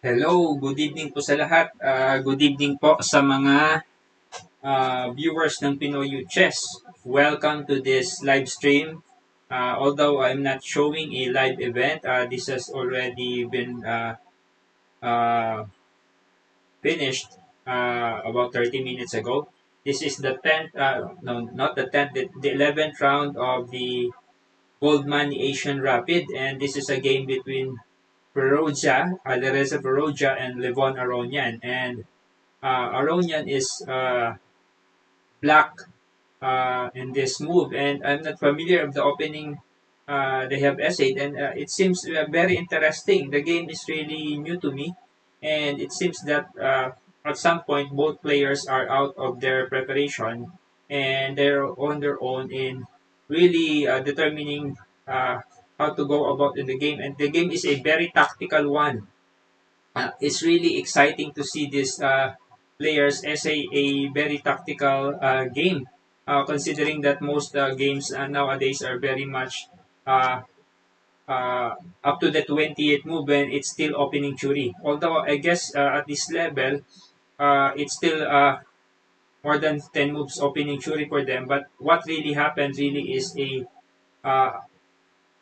Hello, good evening po sa lahat. Good evening po sa mga viewers ng Pinoy Youth Chess. Welcome to this live stream. Although I'm not showing a live event, this has already been uh, finished about 30 minutes ago. This is the 10th, no, not the 10th, the 11th round of the Goldmoney Asian Rapid, and this is a game between Firouzja, Firouzja, and Levon Aronian. And Aronian is black in this move, and I'm not familiar with the opening they have essayed, and it seems very interesting. The game is really new to me, and it seems that at some point both players are out of their preparation and they're on their own in really determining how to go about in the game. And the game is a very tactical one. It's really exciting to see these players as a very tactical game, considering that most games nowadays are very much uh, up to the 20th move when it's still opening Churi. Although I guess at this level, it's still more than 10 moves opening Churi for them. But what really happened really is a uh,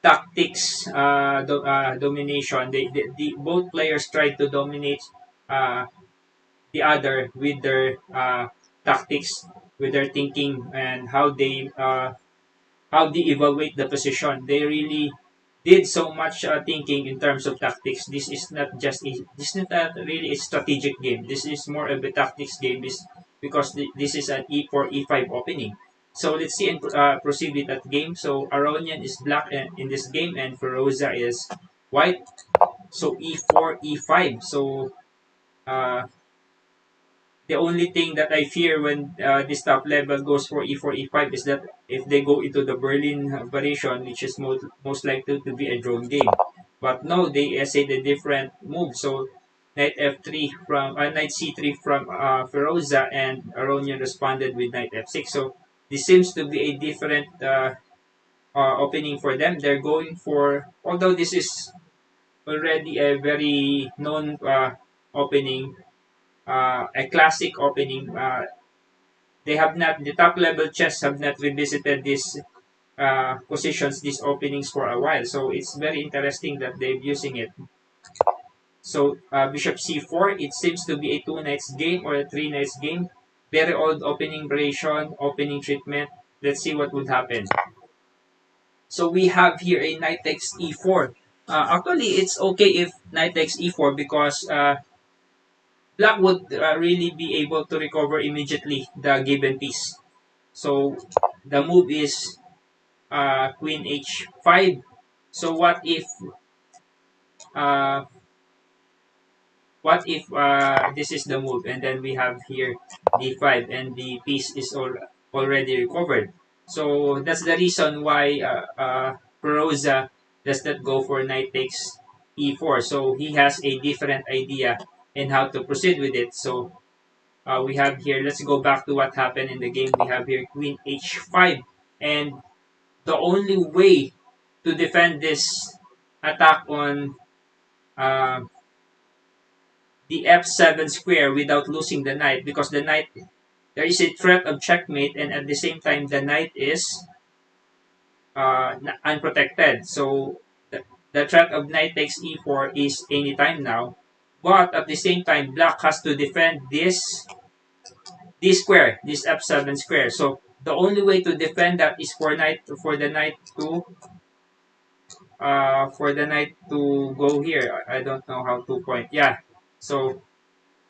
tactics domination. Both players tried to dominate uh, the other with their tactics, with their thinking, and how they evaluate the position. They really did so much thinking in terms of tactics. This is not really a strategic game. This is more of a tactics game. Because this is an E4 E5 opening. So let's see and proceed with that game. So Aronian is black in this game, and Firouzja is white. So E4 E5. So uh, the only thing that I fear when this top level goes for E4, E5 is that if they go into the Berlin variation, which is most likely to be a drawn game. But no, they essayed a different move. So knight F3 from knight C3 from Firouzja, and Aronian responded with knight F6. So this seems to be a different opening for them. They're going for, although this is already a very known opening, a classic opening. They have not, the top level chess have not revisited these positions, these openings for a while. So it's very interesting that they're using it. So bishop c4, it seems to be a two knights game or a three knights game. Very old opening variation, opening treatment. Let's see what would happen. So we have here a knight takes e4. Actually, it's okay if knight takes e4 because black would really be able to recover immediately the given piece. So the move is queen h5. So uh, what if this is the move, and then we have here d5 and the piece is already recovered. So that's the reason why Peroza does not go for knight takes e4. So he has a different idea in how to proceed with it. So we have here, let's go back to what happened in the game. We have here queen h5, and the only way to defend this attack on uh, the f7 square without losing the knight, because the knight, there is a threat of checkmate, and at the same time the knight is unprotected. So the threat of knight takes e4 is anytime now, but at the same time black has to defend this square, this f7 square. So the only way to defend that is for the knight to go here. I don't know how to point. Yeah. So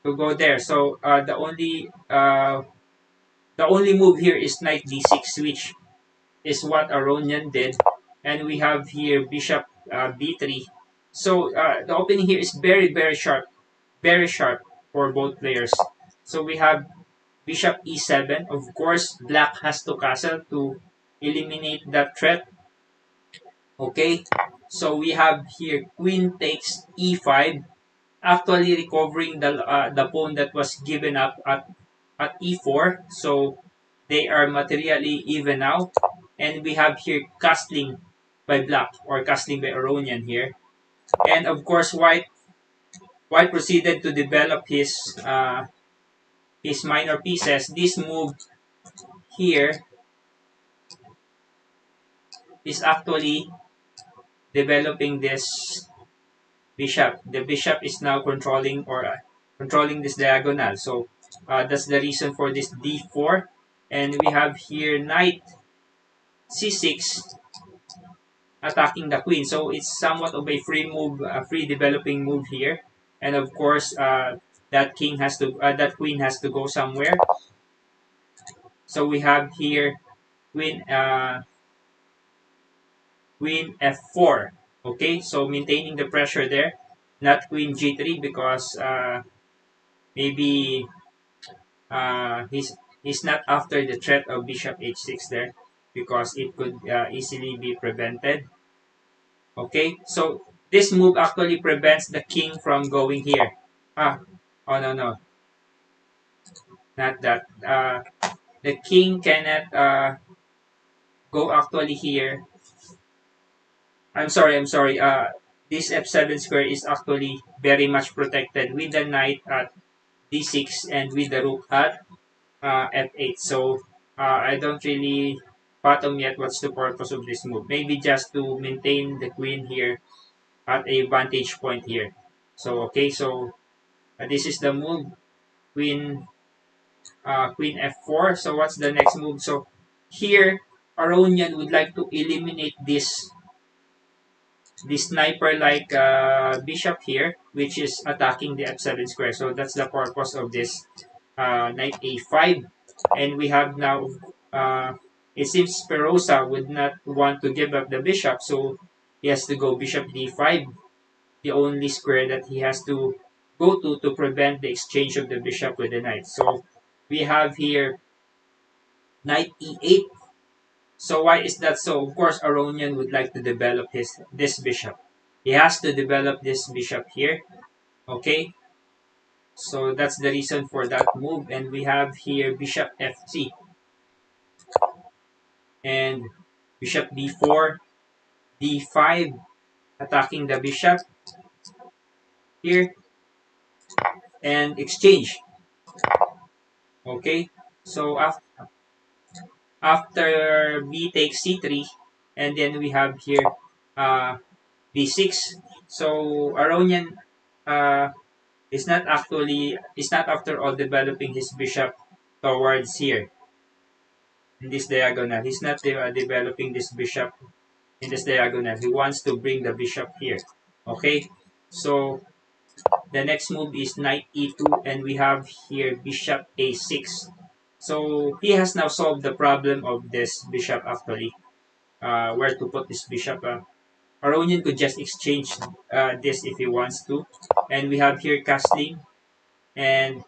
to go there. So the only The only move here is knight d6, which is what Aronian did. And we have here bishop b3. So the opening here is very sharp for both players. So we have bishop e7. Of course, black has to castle to eliminate that threat. Okay, so we have here queen takes e5, actually recovering the pawn that was given up at e4. So they are materially even now. And we have here castling by black or castling by Aronian here. And of course, white proceeded to develop his minor pieces. This move here is actually developing this bishop. The bishop is now controlling this diagonal. So that's the reason for this d4. And we have here knight c6 attacking the queen. So it's somewhat of a free move, a free developing move here. And of course, that queen has to go somewhere. So we have here queen queen f4. Okay, so maintaining the pressure there, not queen g3 because maybe he's not after the threat of bishop h6 there because it could easily be prevented. Okay, so this move actually prevents the king from going here. Ah, oh no, no, not that. The king cannot go actually here. I'm sorry. This f7 square is actually very much protected with the knight at d6 and with the rook at f8. So I don't really fathom yet what's the purpose of this move. Maybe just to maintain the queen here at a vantage point here. So okay, so this is the move queen queen f4. So what's the next move? So here Aronian would like to eliminate this sniper like bishop here, which is attacking the f7 square. So that's the purpose of this knight a5. And we have now, it seems Firouzja would not want to give up the bishop, so he has to go bishop d5, the only square that he has to go to prevent the exchange of the bishop with the knight. So we have here knight e8. So why is that so? Of course, Aronian would like to develop this bishop. He has to develop this bishop here. Okay, so that's the reason for that move. And we have here bishop f3 and bishop d4, d5, attacking the bishop here and exchange. Okay, so after b takes c3, and then we have here b6. So Aronian uh, is not after all developing his bishop towards here in this diagonal. He's not developing this bishop in this diagonal. He wants to bring the bishop here. Okay, so the next move is knight e2, and we have here bishop a6. So he has now solved the problem of this bishop actually, where to put this bishop. Aronian could just exchange this if he wants to. And we have here castling and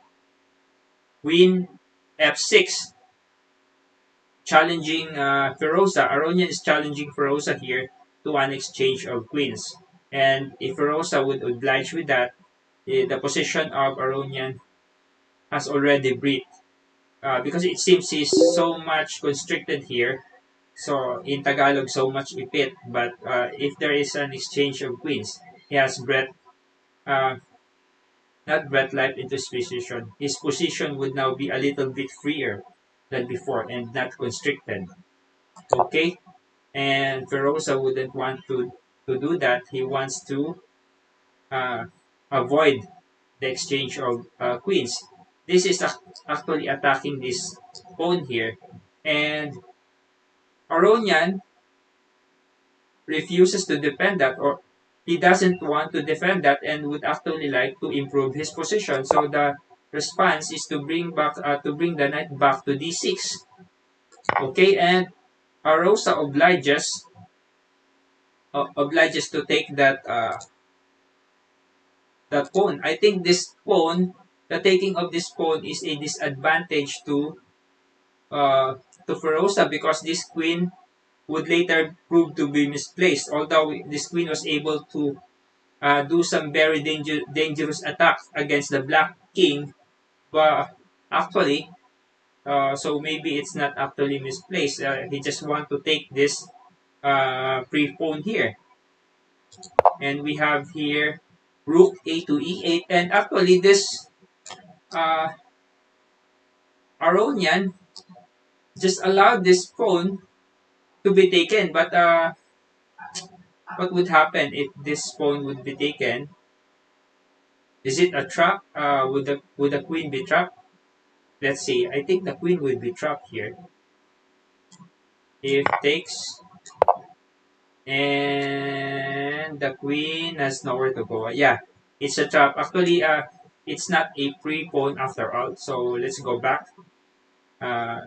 queen f6 challenging Firouzja. Aronian is challenging Firouzja here to an exchange of queens. And if Firouzja would oblige with that, the position of Aronian has already breathed. Because it seems he's so much constricted here. So in Tagalog, so much ipit. But if there is an exchange of queens, he has uh, not breath life into his position. His position would now be a little bit freer than before and not constricted. Okay? And Feroza wouldn't want to do that. He wants to uh, avoid the exchange of queens. This is actually attacking this pawn here. And Aronian refuses to defend that, or he doesn't want to defend that and would actually like to improve his position. So the response is to bring the knight back to d6. Okay, and Rosa obliges to take that pawn. I think the taking of this pawn is a disadvantage uh, to Firouzja because this queen would later prove to be misplaced. Although this queen was able to do some very dangerous attacks against the black king, but actually, so maybe it's not actually misplaced. He just want to take this free pawn here, and we have here rook a to e8, and actually this uh, Aronian just allowed this pawn to be taken. But what would happen if this pawn would be taken? Is it a trap? Would the queen be trapped? Let's see. I think the queen would be trapped here. If takes, and the queen has nowhere to go. Yeah, it's a trap. Actually, it's not a free pawn after all. So let's go back. Uh,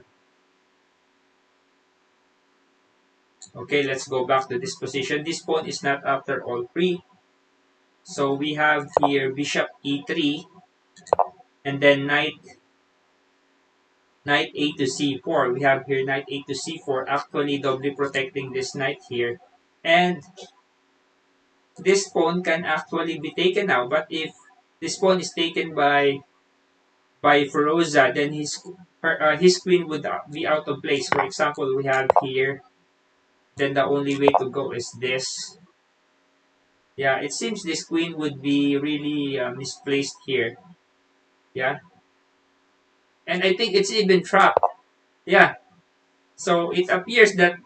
okay, let's go back to this position. This pawn is not after all free. So we have here bishop e3, and then knight a to c4. We have here knight a to c4, actually doubly protecting this knight here. And this pawn can actually be taken now, but if this pawn is taken by Firouzja, then his queen would be out of place. For example, we have here, then the only way to go is this. Yeah, it seems this queen would be really misplaced here. Yeah, and I think it's even trapped. Yeah, so it appears that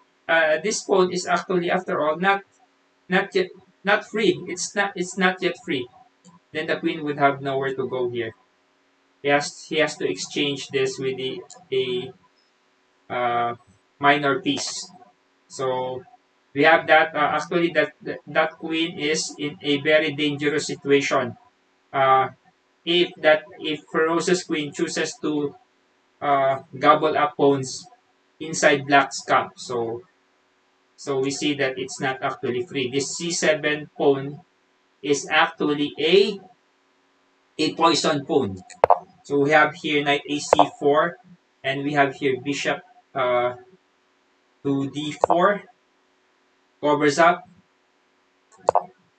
this pawn is actually, after all, not yet not free. It's not yet free. Then the queen would have nowhere to go here. He has to exchange this with a minor piece. So we have that actually that queen is in a very dangerous situation. Uh, if Ferocious Queen chooses to gobble up pawns inside Black's camp, so we see that it's not actually free. This c7 pawn is actually a poison pawn. So we have here knight a c4, and we have here bishop uh, to d4, covers up,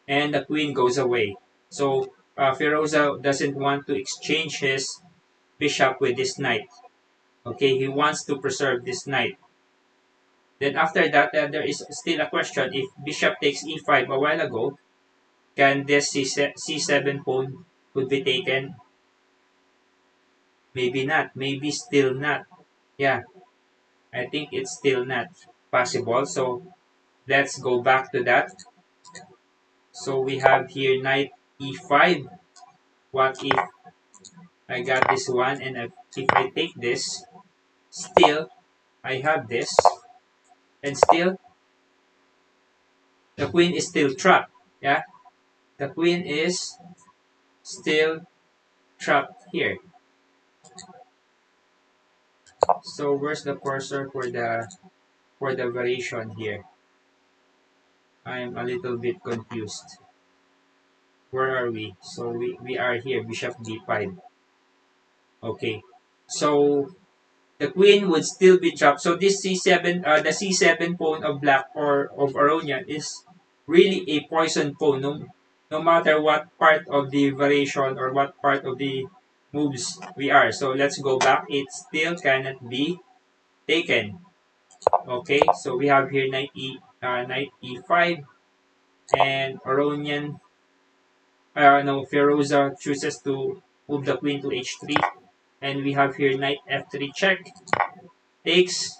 and the queen goes away. So Firouzja doesn't want to exchange his bishop with this knight. Okay, he wants to preserve this knight. Then after that, there is still a question. If bishop takes e5 a while ago, can this c7 pawn would be taken? Maybe not. Maybe still not. Yeah, I think it's still not possible. So let's go back to that. So we have here knight e5. What if I got this one, and if I take this, still I have this, and still the queen is still trapped. Yeah, the queen is still trapped here. So where's the cursor for the variation here? I am a little bit confused. Where are we? So we are here, bishop d5. Okay. So the queen would still be trapped. So this c7, the c7 pawn of black or of Aronian is really a poison pawn. No matter what part of the variation or what part of the moves we are. So let's go back. It still cannot be taken. Okay, so we have here knight e5, and Aronian, no, Firouzja chooses to move the queen to h3, and we have here knight f3 check, takes.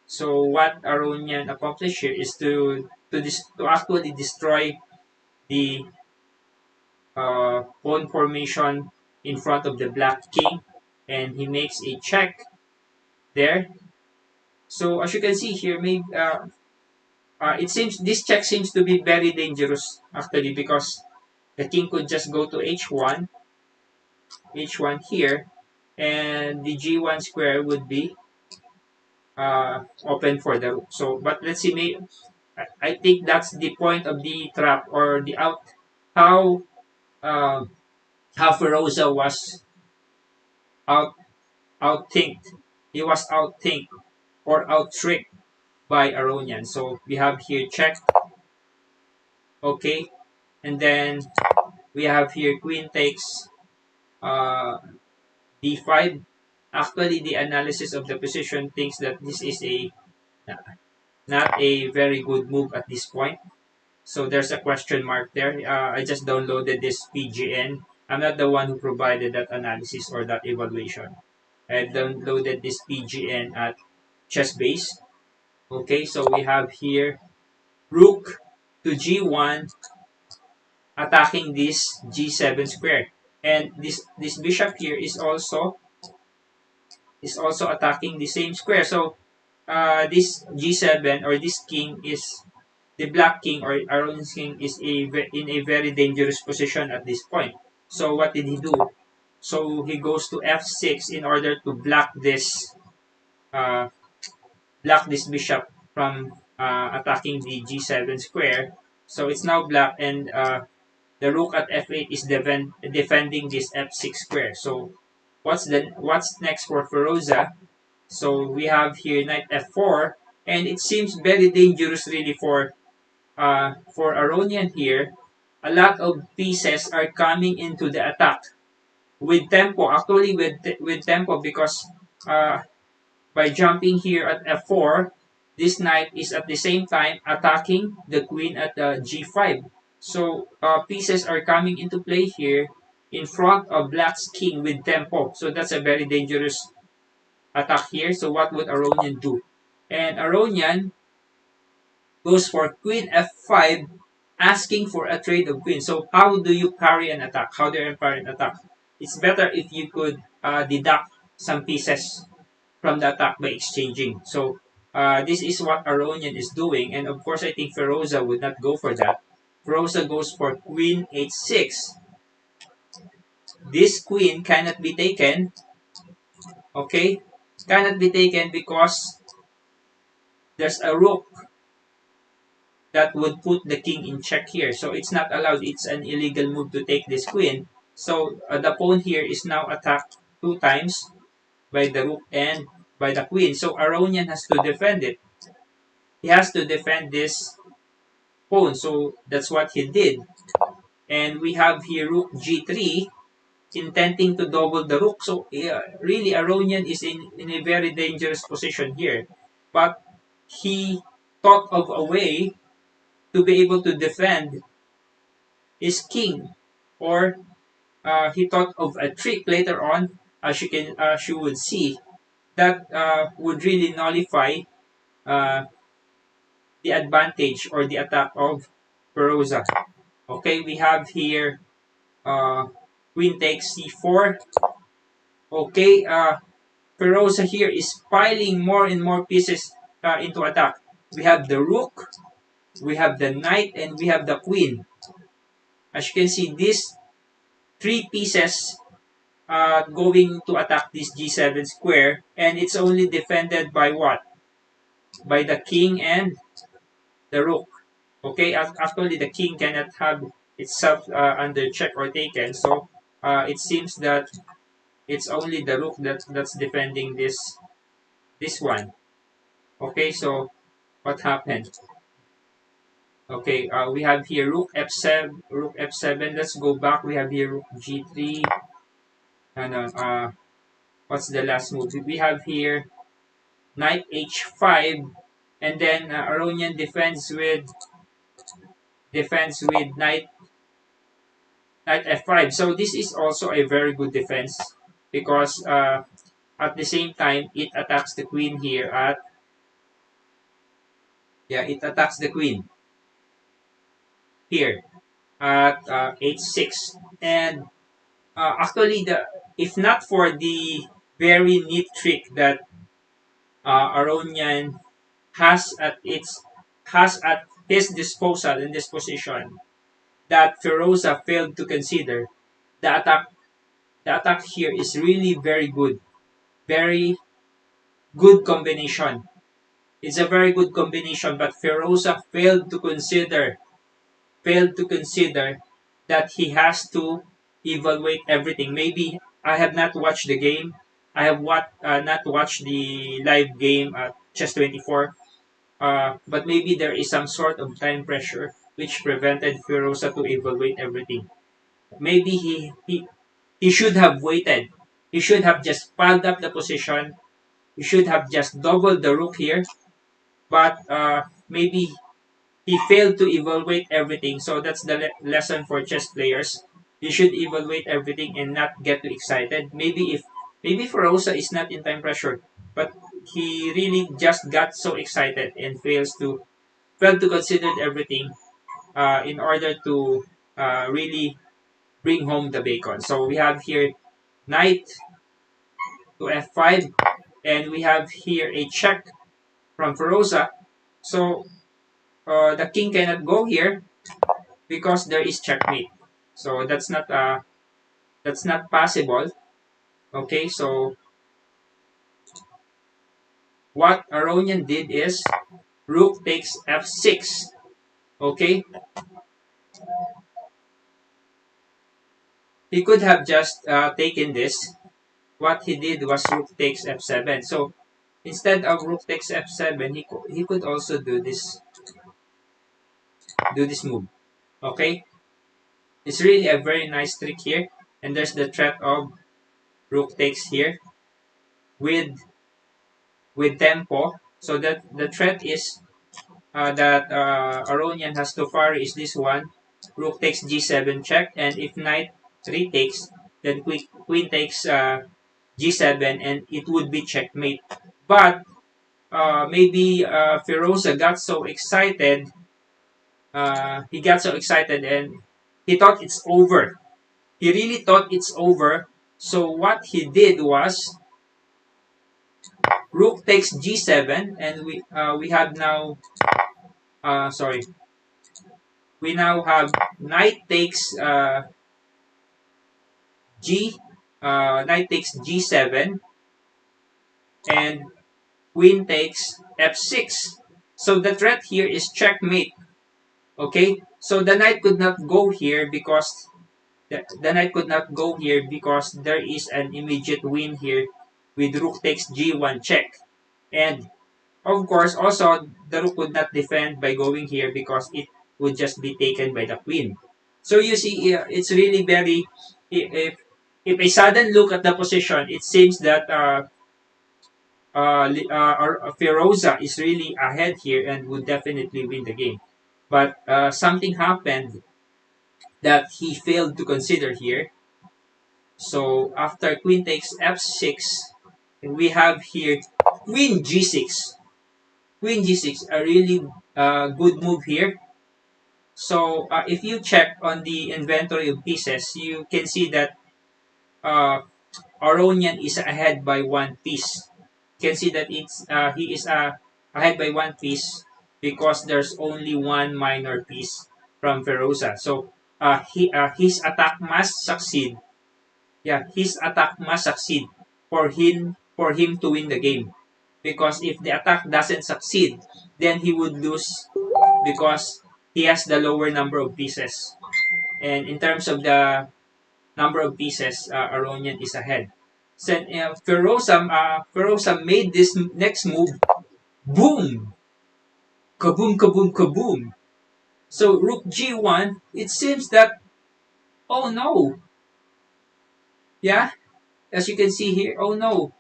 So what Aronian accomplished here is to actually destroy the pawn formation in front of the black king, and he makes a check there. So as you can see here, maybe it seems this check seems to be very dangerous actually, because the king could just go to h1, h1 here, and the g1 square would be open for the rook. So, but let's see, I think that's the point of the trap or the how uh, how Firouzja was out outthinked. He was outthinked or outtricked by Aronian. So we have here check, okay, and then we have here queen takes uh, d5. Actually, the analysis of the position thinks that this is a not a very good move at this point. So there's a question mark there. I just downloaded this PGN. I'm not the one who provided that analysis or that evaluation. I've downloaded this PGN at ChessBase. Okay, so we have here rook to g1 attacking this g7 square. And this bishop here is also attacking the same square. So this g7 or this king is the black king or Aronian's king is in a very dangerous position at this point. So what did he do? So he goes to f6 in order to uh, block this bishop from attacking the g7 square. So it's now black, and the rook at f8 is defending this f6 square. So what's next for Firouzja? So we have here knight f4, and it seems very dangerous really for Aronian here. A lot of pieces are coming into the attack with tempo. Actually, with tempo, because uh, by jumping here at f4, this knight is at the same time attacking the queen at g5. So pieces are coming into play here in front of black's king with tempo. So that's a very dangerous attack here. So what would Aronian do? And Aronian goes for queen f5, asking for a trade of queen. So how do you parry an attack? How do you parry an attack? It's better if you could deduct some pieces from the attack by exchanging. So this is what Aronian is doing, and of course I think Firouzja would not go for that. Firouzja goes for queen h6. This queen cannot be taken, okay? Cannot be taken because there's a rook that would put the king in check here. So it's not allowed. It's an illegal move to take this queen. So the pawn here is now attacked two times by the rook and by the queen. So Aronian has to defend it. He has to defend this pawn. So that's what he did. And we have here rook g3, intending to double the rook. So really Aronian is in a very dangerous position here. But he thought of a way to be able to defend his king, or he thought of a trick later on, as you would see, that would really nullify uh, the advantage or the attack of Firouzja. Okay, we have here uh, queen takes c4. Okay, Firouzja here is piling more and more pieces into attack. We have the rook, we have the knight, and we have the queen. As you can see, these three pieces going to attack this g7 square, and it's only defended by what? By the king and the rook. Okay, actually the king cannot have itself under check or taken, so it seems that it's only the rook that's defending this one. Okay, so what happened? Okay, we have here rook f7, rook f7. Let's go back. We have here rook g3. And what's the last move? We have here knight h5, and then Aronian defends with knight f5. So this is also a very good defense because at the same time it attacks the queen here at it attacks the queen here at h6. And actually, the if not for the very neat trick that Aronian has at its has at his disposal in this position that Firouzja failed to consider, the attack The attack here is really very good. Very good combination. It's a very good combination, but Firouzja failed to consider that he has to evaluate everything. Maybe I have not watched the game. I have not watched the live game at Chess 24. But maybe there is some sort of time pressure which prevented Firouzja to evaluate everything. Maybe he should have waited. He should have just piled up the position. He should have just doubled the rook here. But maybe he failed to evaluate everything. So that's the lesson for chess players. You should evaluate everything and not get too excited. Maybe Firouzja is not in time pressure, but he really just got so excited and failed to consider everything in order to really bring home the bacon. So we have here knight to f5, and we have here a check from Firouzja. So the king cannot go here because there is checkmate. So that's not possible. Okay, so what Aronian did is rook takes f6. Okay, he could have just taken this. What he did was rook takes f7. So instead of rook takes f7, he could also do this move. Okay, it's really a very nice trick here. And there's the threat of rook takes here with tempo. So that the threat is that Aronian has to fire is this one. Rook takes g7 check, and if knight retakes, then queen takes g7, and it would be checkmate. But maybe Firouzja got so excited. He got so excited and he thought it's over. He really thought it's over. So what he did was rook takes g7, and we have now sorry, we now have knight takes g knight takes g7, and queen takes f6. So the threat here is checkmate. Okay, so the knight could not go here because the knight could not go here because there is an immediate win here with rook takes g1 check. And of course, also the rook would not defend by going here because it would just be taken by the queen. So you see, it's really very if a sudden look at the position, it seems that Firouzja is really ahead here and would definitely win the game. But something happened that he failed to consider here. So after queen takes f6, we have here queen g6. Queen g6, a really good move here. So if you check on the inventory of pieces, you can see that uh, Aronian is ahead by one piece. You can see that he is ahead by one piece because there's only one minor piece from Firouzja. So his attack must succeed. Yeah, his attack must succeed for him to win the game. Because if the attack doesn't succeed, then he would lose because he has the lower number of pieces. And in terms of the number of pieces, Aronian is ahead. So Firouzja made this next move. Boom! Kaboom, kaboom, kaboom. So rook g1, it seems that, oh no. Yeah, as you can see here, oh no.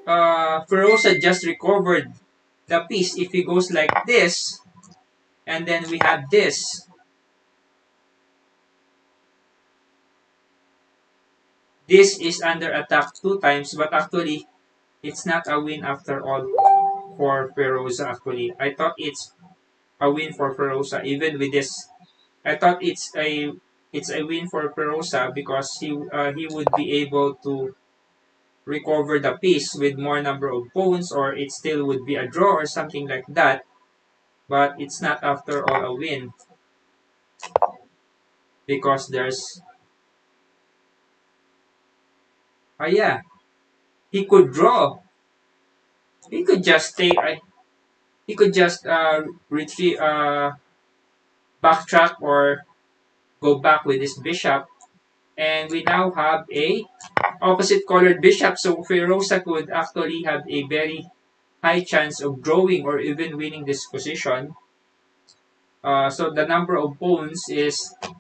Firouzja just recovered the piece. If he goes like this, and then we have this. This is under attack two times, but actually, it's not a win after all for Firouzja actually. I thought it's a win for Firouzja even with this. I thought it's a win for Firouzja because he would be able to recover the piece with more number of pawns, or it still would be a draw or something like that. But it's not after all a win because Yeah, he could draw. He could just stay. He could just retrieve, backtrack or go back with his bishop, and we now have a opposite colored bishop. So Firouzja could actually have a very high chance of drawing or even winning this position. So the number of pawns is, in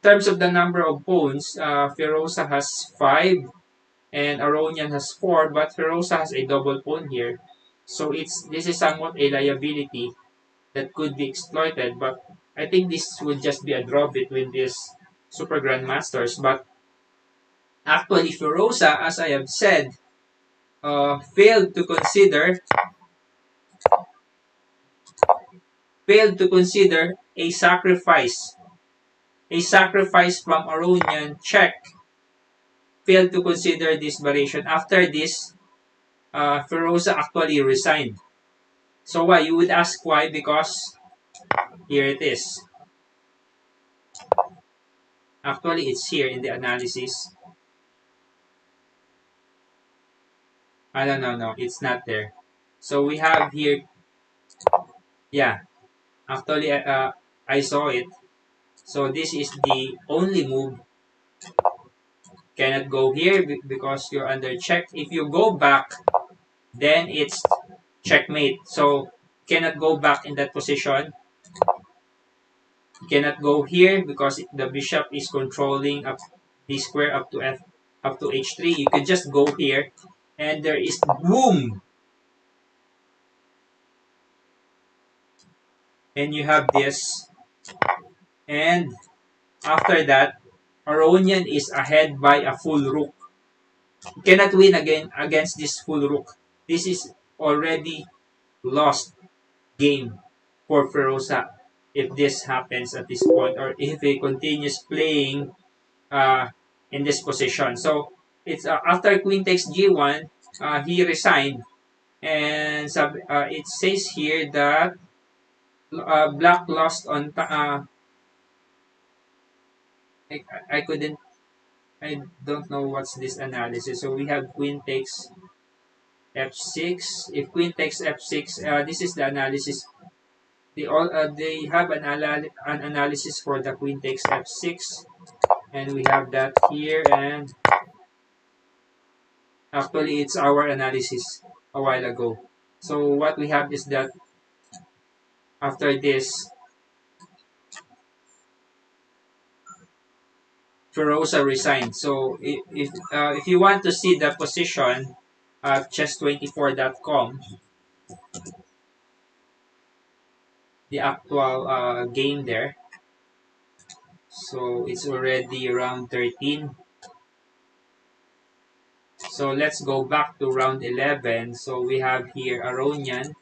terms of the number of pawns, Firouzja has five and Aronian has four, but Firouzja has a double pawn here. So this is somewhat a liability that could be exploited, but I think this would just be a draw between these super grandmasters. But actually, Firouzja, as I have said, failed to consider a sacrifice from Aronian check, failed to consider this variation. After this, Firouzja actually resigned. So why? You would ask why? Because here it is. Actually, it's here in the analysis. I don't know, no, it's not there. So we have here, yeah, actually, I saw it. So this is the only move. Cannot go here because you're under check. If you go back, then it's checkmate. So cannot go back in that position. You cannot go here because the bishop is controlling up the square up to h3. You could just go here, and there is boom, and you have this, and after that, Aronian is ahead by a full rook. You cannot win again against this full rook. This is already lost game for Firouzja if this happens at this point, or if he continues playing uh, in this position. So it's after queen takes g1, he resigned, and it says here that black lost on. I couldn't. I don't know what's this analysis. So we have queen takes f6. If queen takes f6, this is the analysis. They have an analysis for the queen takes f6, and we have that here. And actually, it's our analysis a while ago. So what we have is that after this, Firouzja resigned. So if you want to see the position at chess24.com, the actual game there. So it's already round 13. So let's go back to round 11. So we have here Aronian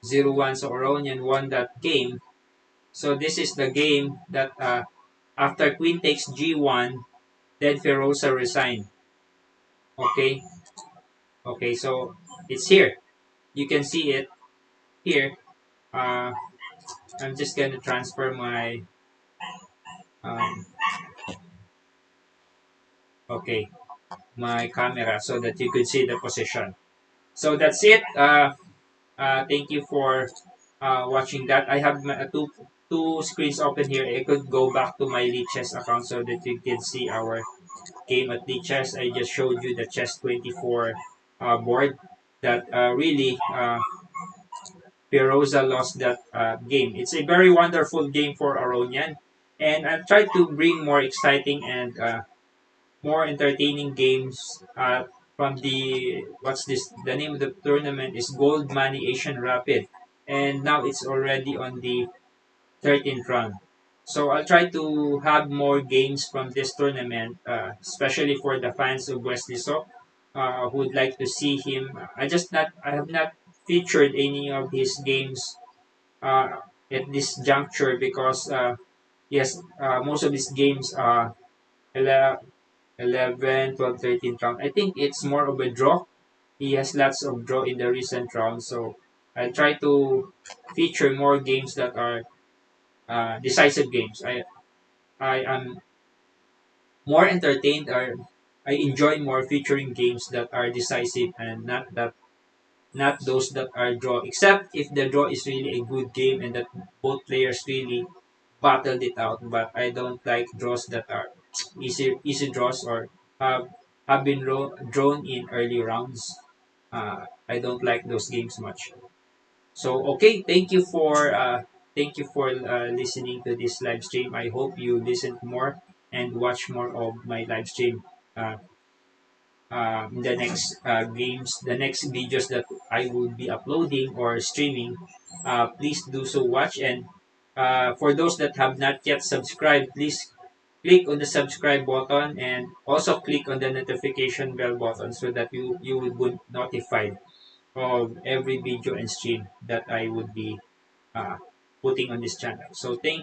0-1. So Aronian won that game. So this is the game that after queen takes g1, then Firouzja resigned. Okay. Okay. So it's here. You can see it here. Uh, I'm just gonna transfer my um, okay, my camera so that you could see the position. So that's it. Thank you for watching that. I have two screens open here. I could go back to my Lichess account so that you can see our game at Lichess. I just showed you the Chess 24 board that really Firouzja lost that game. It's a very wonderful game for Aronian, and I've tried to bring more exciting and more entertaining games from the what's this? The name of the tournament is Goldmoney Asian Rapid, and now it's already on the 13th round. So I'll try to have more games from this tournament, especially for the fans of Wesley So, who would like to see him. I have not featured any of his games at this juncture because yes, most of his games are 11, 12, 13 round. I think it's more of a draw. He has lots of draw in the recent rounds, so I try to feature more games that are decisive games. I am more entertained or I enjoy more featuring games that are decisive and not those that are draw. Except if the draw is really a good game and that both players really battled it out. But I don't like draws that are easy draws or have been drawn in early rounds. I don't like those games much. So okay, thank you for listening to this live stream. I hope you listen more and watch more of my live stream. Uh, the next games, the next videos that I will be uploading or streaming, please do so watch. And for those that have not yet subscribed, please click on the subscribe button and also click on the notification bell button so that you will be notified of every video and stream that I would be uh, putting on this channel. So thank